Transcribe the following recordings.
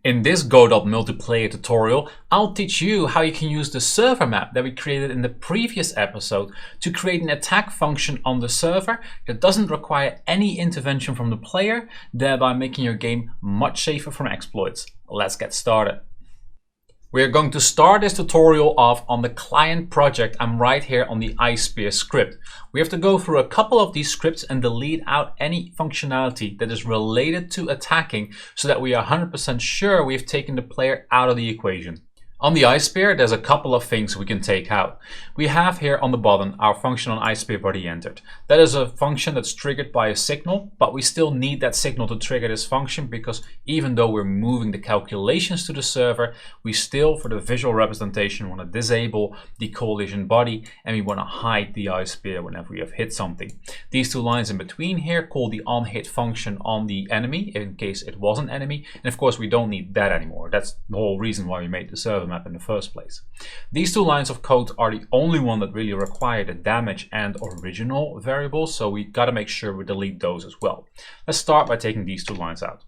In this Godot Multiplayer tutorial, I'll teach you how you can use the server map that we created in the previous episode to create an attack function on the server that doesn't require any intervention from the player, thereby making your game much safer from exploits. Let's get started. We are going to start this tutorial off on the client project. I'm right here on the iSpear script. We have to go through a couple of these scripts and delete out any functionality that is related to attacking so that we are 100% sure we've taken the player out of the equation. On the iSpear, there's a couple of things we can take out. We have here on the bottom our function on iSpear body entered. That is a function that's triggered by a signal, but we still need that signal to trigger this function because even though we're moving the calculations to the server, we still, for the visual representation, want to disable the collision body and we want to hide the iSpear whenever we have hit something. These two lines in between here call the onHit function on the enemy in case it was an enemy, and of course we don't need that anymore. That's the whole reason why we made the server map in the first place. These two lines of code are the only one that really require the damage and original variables, so we got to make sure we delete those as well. Let's start by taking these two lines out.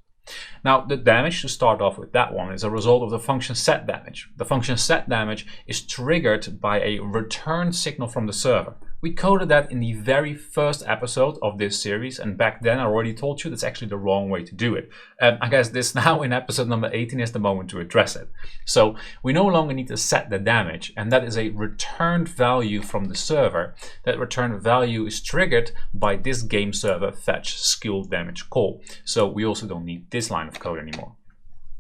Now the damage, to start off with that one, is a result of the function set damage. The function set damage is triggered by a return signal from the server. We coded that in the very first episode of this series, and back then I already told you that's actually the wrong way to do it. I guess this now in episode number 18 is the moment to address it. So we no longer need to set the damage, and that is a returned value from the server. That returned value is triggered by this game server fetch skill damage call. So we also don't need this line of code anymore.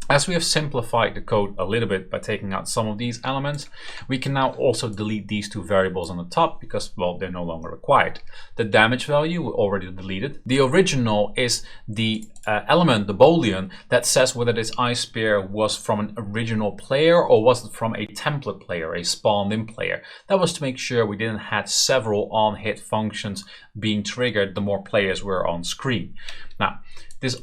As we have simplified the code a little bit by taking out some of these elements, we can now also delete these two variables on the top because, well, they're no longer required. The damage value we already deleted. The original is the element, the boolean, that says whether this iSpear was from an original player or was it from a template player, a spawned in player. That was to make sure we didn't have several on-hit functions being triggered the more players were on screen. Now, this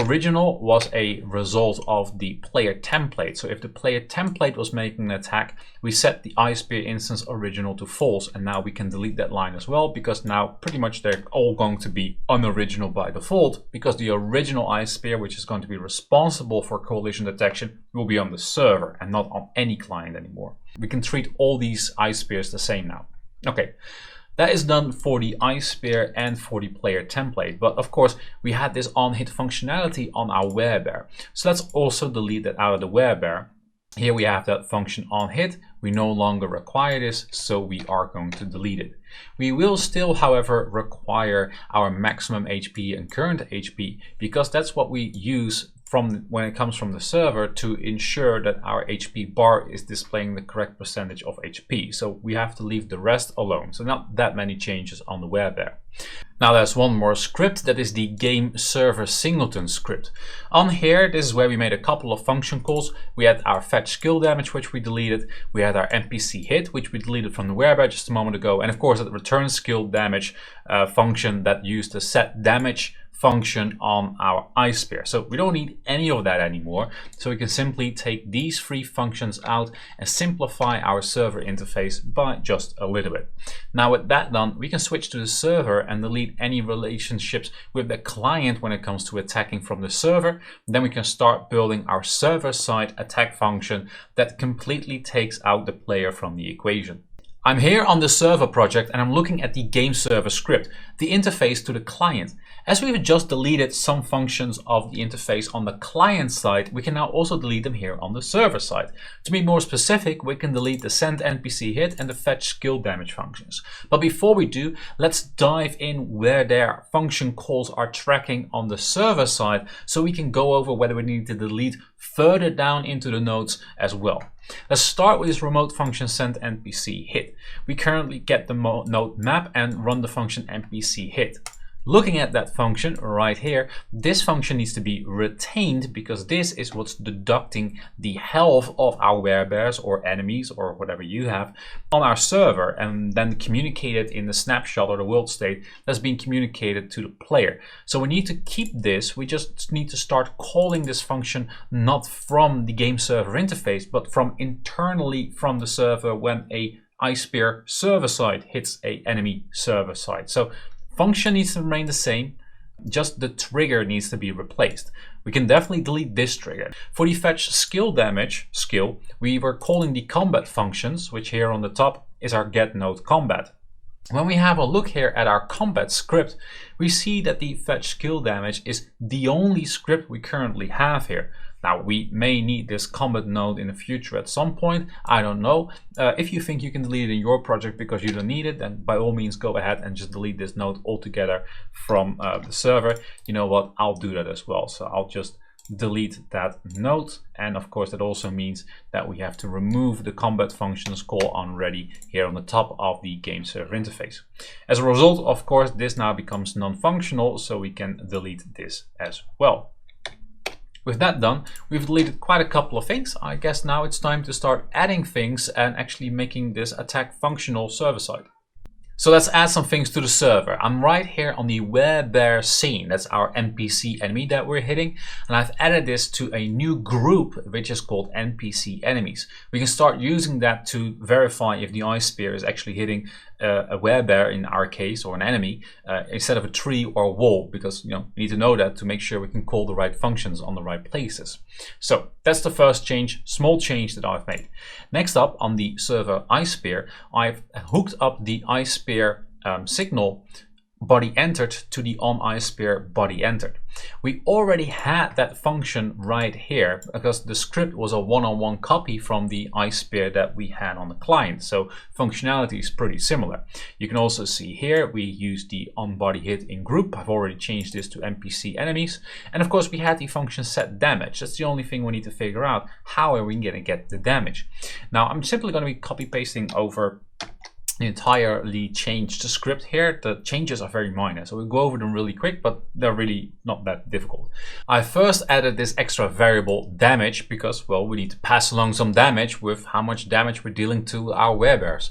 original was a result of the player template. So if the player template was making an attack, we set the iSpear instance original to false, and now we can delete that line as well because now pretty much they're all going to be unoriginal by default because the original iSpear, which is going to be responsible for collision detection, will be on the server and not on any client anymore. We can treat all these iSpears the same now. Okay. That is done for the iSpear and for the player template, but of course we had this on-hit functionality on our wherebear. So let's also delete that out of the wherebear. Here we have that function on-hit. We no longer require this, so we are going to delete it. We will still, however, require our maximum HP and current HP because that's what we use from when it comes from the server to ensure that our HP bar is displaying the correct percentage of HP. So we have to leave the rest alone. So not that many changes on the wherebear. Now there's one more script, that is the game server singleton script. On here, this is where we made a couple of function calls. We had our fetch skill damage, which we deleted. We had our NPC hit, which we deleted from the wherebear just a moment ago. And of course, that return skill damage function that used the set damage function on our iSpear. So we don't need any of that anymore. So we can simply take these three functions out and simplify our server interface by just a little bit. Now with that done, we can switch to the server and delete any relationships with the client when it comes to attacking from the server. Then we can start building our server-side attack function that completely takes out the player from the equation. I'm here on the server project and I'm looking at the game server script, the interface to the client. As we've just deleted some functions of the interface on the client side, we can now also delete them here on the server side. To be more specific, we can delete the send NPC hit and the fetch skill damage functions. But before we do, let's dive in where their function calls are tracking on the server side so we can go over whether we need to delete further down into the nodes as well. Let's start with this remote function send NPC hit. We currently get the node map and run the function NPC hit. Looking at that function right here, this function needs to be retained because this is what's deducting the health of our wherebears or enemies or whatever you have on our server and then communicated in the snapshot or the world state that's being communicated to the player. So we need to keep this. We just need to start calling this function not from the game server interface, but from internally from the server when a iSpear server side hits a enemy server side. So function needs to remain the same. Just the trigger needs to be replaced. We can definitely delete this trigger. For the fetch skill damage skill, we were calling the combat functions, which here on the top is our get node combat. When we have a look here at our combat script, we see that the fetch skill damage is the only script we currently have here. Now, we may need this combat node in the future at some point. I don't know. If you think you can delete it in your project because you don't need it, then by all means go ahead and just delete this node altogether from the server. You know what? I'll do that as well. So I'll just delete that node. And of course, that also means that we have to remove the combat functions call on ready here on the top of the game server interface. As a result, of course, this now becomes non-functional, so we can delete this as well. With that done, we've deleted quite a couple of things. I guess now it's time to start adding things and actually making this attack functional server-side. So let's add some things to the server. I'm right here on the werebear scene. That's our NPC enemy that we're hitting. And I've added this to a new group, which is called NPC enemies. We can start using that to verify if the ice spear is actually hitting a werebear in our case, or an enemy, instead of a tree or a wall, because we need to know that to make sure we can call the right functions on the right places. So that's the first change, small change that I've made. Next up on the server ice spear, I've hooked up the ice spear signal body entered to the on ice spear body entered. We already had that function right here because the script was a one-on-one copy from the ice spear that we had on the client. So functionality is pretty similar. You can also see here we use the on body hit in group. I've already changed this to NPC enemies. And of course we had the function set damage. That's the only thing we need to figure out. How are we going to get the damage? Now I'm simply going to be copy pasting over entirely changed the script here. The changes are very minor, so we'll go over them really quick, but they're really not that difficult. I first added this extra variable damage because, well, we need to pass along some damage with how much damage we're dealing to our werebears.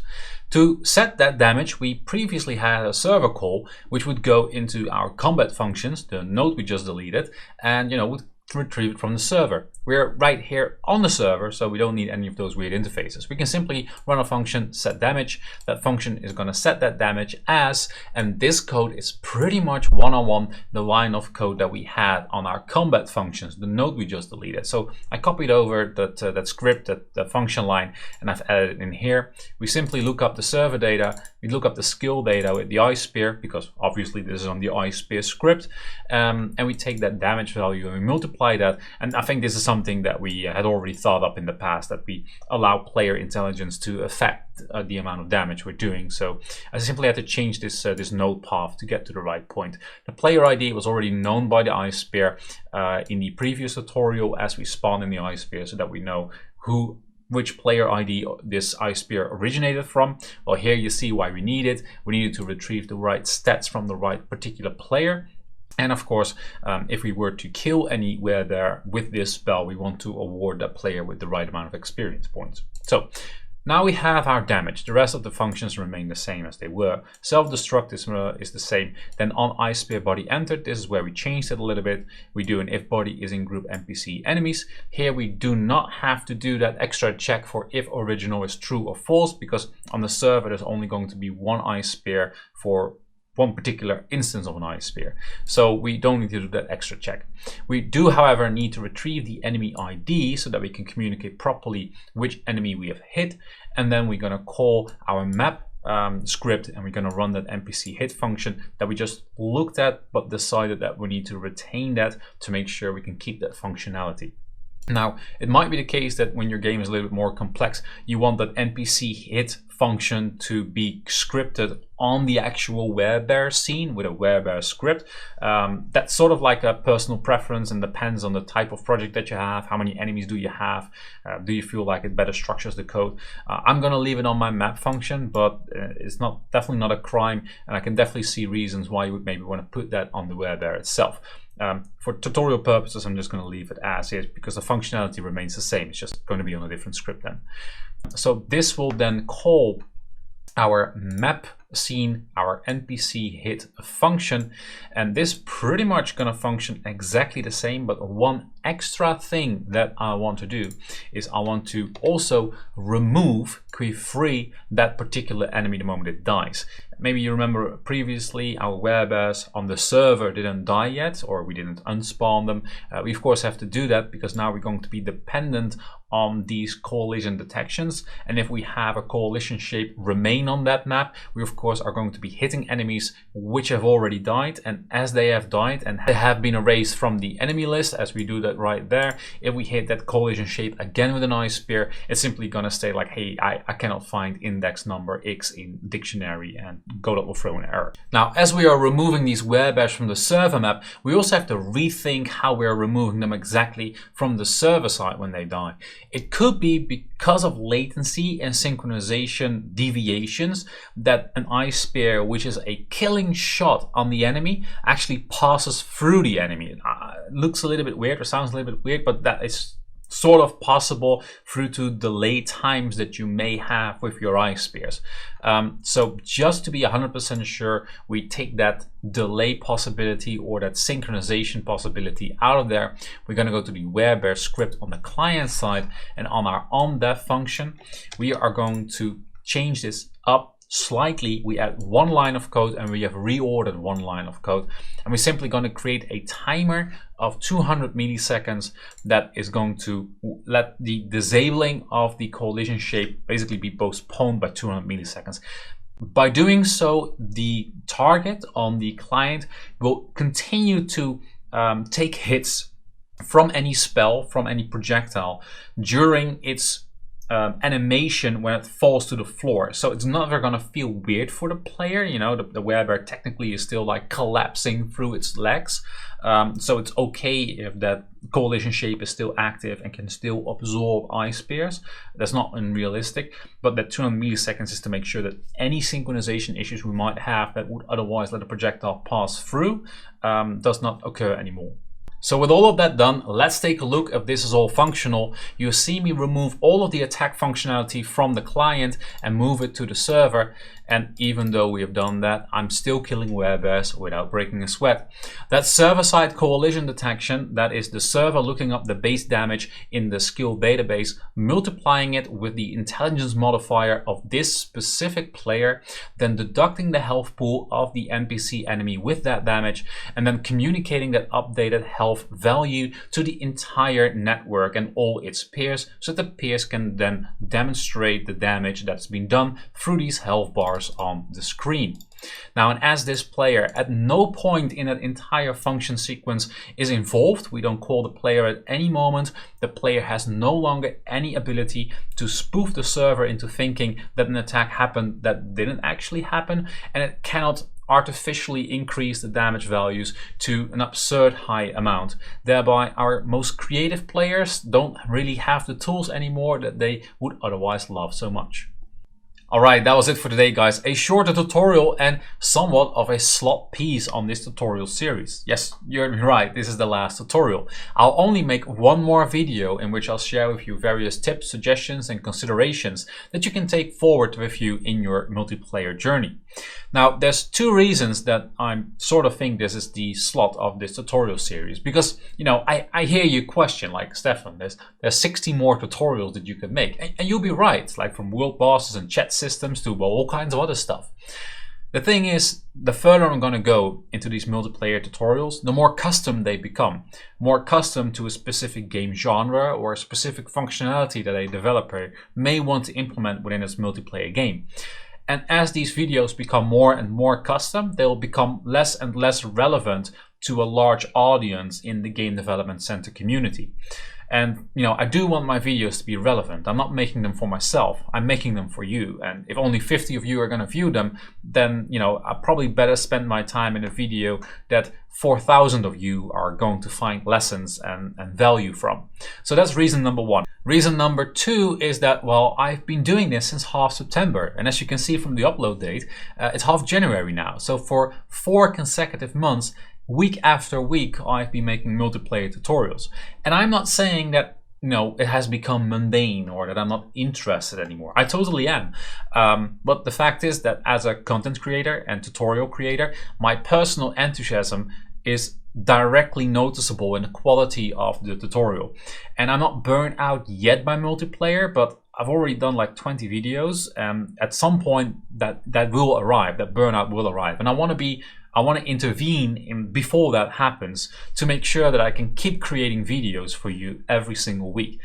To set that damage, we previously had a server call which would go into our combat functions, the node we just deleted, and would retrieve it from the server. We're right here on the server, so we don't need any of those weird interfaces. We can simply run a function set damage. That function is going to set that damage as, and this code is pretty much one-on-one the line of code that we had on our combat functions, the node we just deleted. So I copied over that script, that function line, and I've added it in here. We simply look up the server data, we look up the skill data with the ice spear, because obviously this is on the ice spear script, and we take that damage value and we multiply that. And I think this is something that we had already thought up in the past, that we allow player intelligence to affect the amount of damage we're doing. So I simply had to change this this node path to get to the right point. The player ID was already known by the ice spear in the previous tutorial as we spawn in the ice spear, so that we know which player ID this ice spear originated from. Well, here you see why we need it. We needed to retrieve the right stats from the right particular player. And of course, if we were to kill any werebear with this spell, we want to award that player with the right amount of experience points. So now we have our damage. The rest of the functions remain the same as they were. Self-destruct is the same. Then on ice spear body entered, this is where we changed it a little bit. We do an if body is in group NPC enemies. Here we do not have to do that extra check for if original is true or false, because on the server there's only going to be one ice spear for one particular instance of an ice spear. So we don't need to do that extra check. We do, however, need to retrieve the enemy ID so that we can communicate properly which enemy we have hit. And then we're going to call our map script, and we're going to run that NPC hit function that we just looked at, but decided that we need to retain that to make sure we can keep that functionality. Now, it might be the case that when your game is a little bit more complex, you want that NPC hit function to be scripted on the actual werebear scene with a werebear script. That's sort of like a personal preference and depends on the type of project that you have. How many enemies do you have? Do you feel like it better structures the code? I'm going to leave it on my map function, but it's definitely not a crime, and I can definitely see reasons why you would maybe want to put that on the werebear itself. For tutorial purposes, I'm just going to leave it as is because the functionality remains the same. It's just going to be on a different script then. So this will then call our map scene, our NPC hit function, and this pretty much going to function exactly the same, but one extra thing that I want to do is I want to also remove, free that particular enemy the moment it dies. Maybe you remember previously our werebears on the server didn't die yet, or we didn't unspawn them. We of course have to do that because now we're going to be dependent on these collision detections, and if we have a coalition shape remain on that map, we of course are going to be hitting enemies which have already died, and as they have died and they have been erased from the enemy list, as we do that right there, if we hit that collision shape again with an ice spear, it's simply gonna stay like, hey, I cannot find index number X in dictionary, and Godot will throw an error. Now, as we are removing these werebears from the server map, we also have to rethink how we are removing them exactly from the server side when they die. It could be because of latency and synchronization deviations that an ice spear, which is a killing shot on the enemy, actually passes through the enemy. It looks a little bit weird or sounds a little bit weird, but that is sort of possible through to delay times that you may have with your ice spears. So just to be 100% sure, we take that delay possibility or that synchronization possibility out of there. We're going to go to the werebear script on the client side, and on our onDev function, we are going to change this up slightly. We add one line of code and we have reordered one line of code, and we're simply going to create a timer of 200 milliseconds that is going to let the disabling of the collision shape basically be postponed by 200 milliseconds. By doing so, the target on the client will continue to take hits from any spell, from any projectile during its animation when it falls to the floor. So it's never gonna feel weird for the player. You know, the werebear technically is still like collapsing through its legs. So it's okay if that collision shape is still active and can still absorb ice spears. That's not unrealistic, but that 200 milliseconds is to make sure that any synchronization issues we might have that would otherwise let a projectile pass through does not occur anymore. So with all of that done, let's take a look if this is all functional. You'll see me remove all of the attack functionality from the client and move it to the server. And even though we have done that, I'm still killing werebears without breaking a sweat. That server-side collision detection, that is the server looking up the base damage in the skill database, multiplying it with the intelligence modifier of this specific player, then deducting the health pool of the NPC enemy with that damage, and then communicating that updated health value to the entire network and all its peers, so that the peers can then demonstrate the damage that's been done through these health bars on the screen. Now, and as this player at no point in that entire function sequence is involved, we don't call the player at any moment, the player has no longer any ability to spoof the server into thinking that an attack happened that didn't actually happen, and it cannot artificially increase the damage values to an absurd high amount. Thereby, our most creative players don't really have the tools anymore that they would otherwise love so much. Alright, that was it for today, guys. A shorter tutorial and somewhat of a slot piece on this tutorial series. Yes, you're right, this is the last tutorial. I'll only make one more video in which I'll share with you various tips, suggestions and considerations that you can take forward with you in your multiplayer journey. Now, there's two reasons that I sort of think this is the slot of this tutorial series, because, you know, I hear you question, like, Stefan, there's 60 more tutorials that you could make, and you'll be right, like from world bosses and chat systems to, well, all kinds of other stuff. The thing is, the further I'm going to go into these multiplayer tutorials, the more custom they become. More custom to a specific game genre or a specific functionality that a developer may want to implement within its multiplayer game. And as these videos become more and more custom, they will become less and less relevant to a large audience in the game development center community. And, you know, I do want my videos to be relevant. I'm not making them for myself. I'm making them for you. And if only 50 of you are going to view them, then, you know, I probably better spend my time in a video that 4,000 of you are going to find lessons and value from. So that's reason number one. Reason number two is that, well, I've been doing this since half September. And as you can see from the upload date, it's half January now. So for 4 consecutive months, week after week, I've been making multiplayer tutorials. And I'm not saying that, you know, it has become mundane or that I'm not interested anymore. I totally am. But the fact is that as a content creator and tutorial creator, my personal enthusiasm is directly noticeable in the quality of the tutorial. And I'm not burnt out yet by multiplayer, but I've already done like 20 videos, and at some point that will arrive, that burnout will arrive. And I want to intervene before that happens to make sure that I can keep creating videos for you every single week.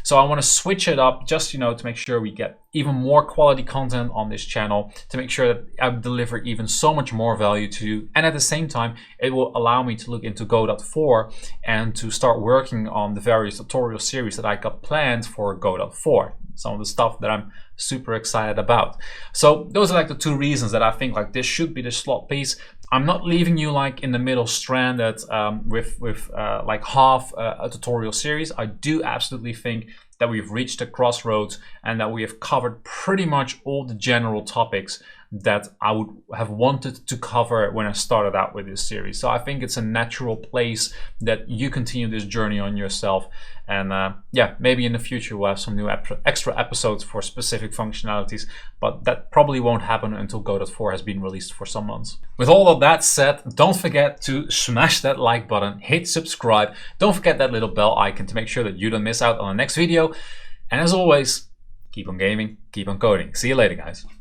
So I want to switch it up just, to make sure we get even more quality content on this channel, to make sure that I deliver even so much more value to you. And at the same time, it will allow me to look into Godot 4 and to start working on the various tutorial series that I got planned for Godot 4. Some of the stuff that I'm super excited about. So those are like the two reasons that I think like this should be the slot piece. I'm not leaving you like in the middle stranded with like half a tutorial series. I do absolutely think that we've reached a crossroads and that we have covered pretty much all the general topics that I would have wanted to cover when I started out with this series. So I think it's a natural place that you continue this journey on yourself. And yeah, maybe in the future we'll have some new extra episodes for specific functionalities, but that probably won't happen until Godot 4 has been released for some months. With all of that said, don't forget to smash that like button, hit subscribe, don't forget that little bell icon to make sure that you don't miss out on the next video. And as always, keep on gaming, keep on coding. See you later, guys.